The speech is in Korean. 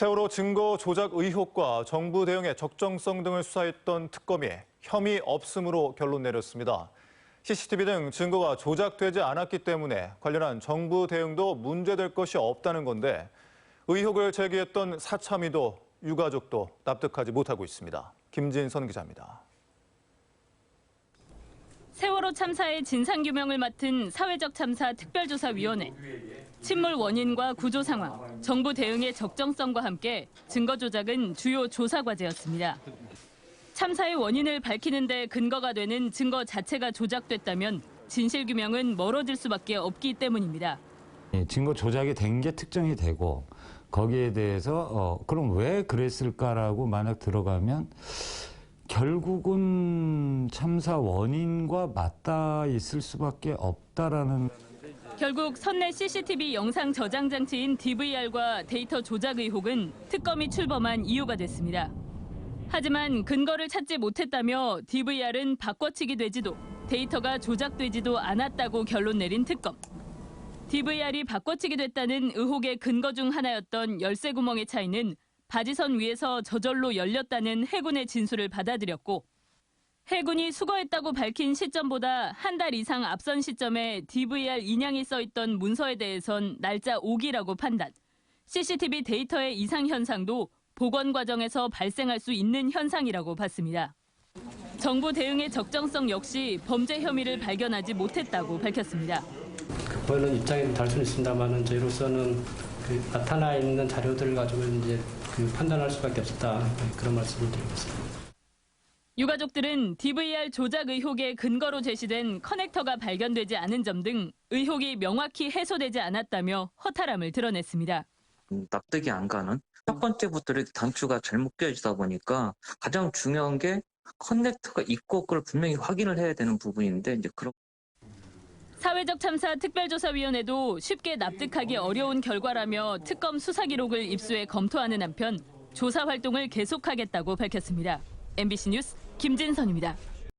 세월호 증거 조작 의혹과 정부 대응의 적정성 등을 수사했던 특검이 혐의 없음으로 결론 내렸습니다. CCTV 등 증거가 조작되지 않았기 때문에 관련한 정부 대응도 문제될 것이 없다는 건데 의혹을 제기했던 사참위도 유가족도 납득하지 못하고 있습니다. 김진선 기자입니다. 세월호 참사의 진상규명을 맡은 사회적 참사 특별조사위원회. 침몰 원인과 구조 상황, 정부 대응의 적정성과 함께 증거 조작은 주요 조사 과제였습니다. 참사의 원인을 밝히는 데 근거가 되는 증거 자체가 조작됐다면 진실규명은 멀어질 수밖에 없기 때문입니다. 증거 조작이 된 게 특정이 되고 거기에 대해서 그럼 왜 그랬을까라고 만약 들어가면 결국은 참사 원인과 맞닿아 있을 수밖에 없다라는. 결국 선내 CCTV 영상 저장 장치인 DVR과 데이터 조작 의혹은 특검이 출범한 이유가 됐습니다. 하지만 근거를 찾지 못했다며 DVR은 바꿔치기 되지도 데이터가 조작되지도 않았다고 결론 내린 특검. DVR이 바꿔치기 됐다는 의혹의 근거 중 하나였던 열쇠 구멍의 차이는 바지선 위에서 저절로 열렸다는 해군의 진술을 받아들였고 해군이 수거했다고 밝힌 시점보다 한 달 이상 앞선 시점에 DVR 인양이 써있던 문서에 대해선 날짜 오기라고 판단. CCTV 데이터의 이상 현상도 복원 과정에서 발생할 수 있는 현상이라고 봤습니다. 정부 대응의 적정성 역시 범죄 혐의를 발견하지 못했다고 밝혔습니다. 보이는 입장에는 다를 수는 있습니다만 저희로서는 나타나 있는 자료들을 가지고 이제 판단할 수밖에 없었다, 그런 말씀을 드리겠습니다. 유가족들은 DVR 조작 의혹의 근거로 제시된 커넥터가 발견되지 않은 점 등 의혹이 명확히 해소되지 않았다며 허탈함을 드러냈습니다. 납득이 안 가는 첫 번째부터 이렇게 단추가 잘못 껴지다 보니까 가장 중요한 게 커넥터가 있고 그걸 분명히 확인을 해야 되는 부분인데 이제 그런. 사회적 참사 특별조사위원회도 쉽게 납득하기 어려운 결과라며 특검 수사 기록을 입수해 검토하는 한편 조사 활동을 계속하겠다고 밝혔습니다. MBC 뉴스 김진선입니다.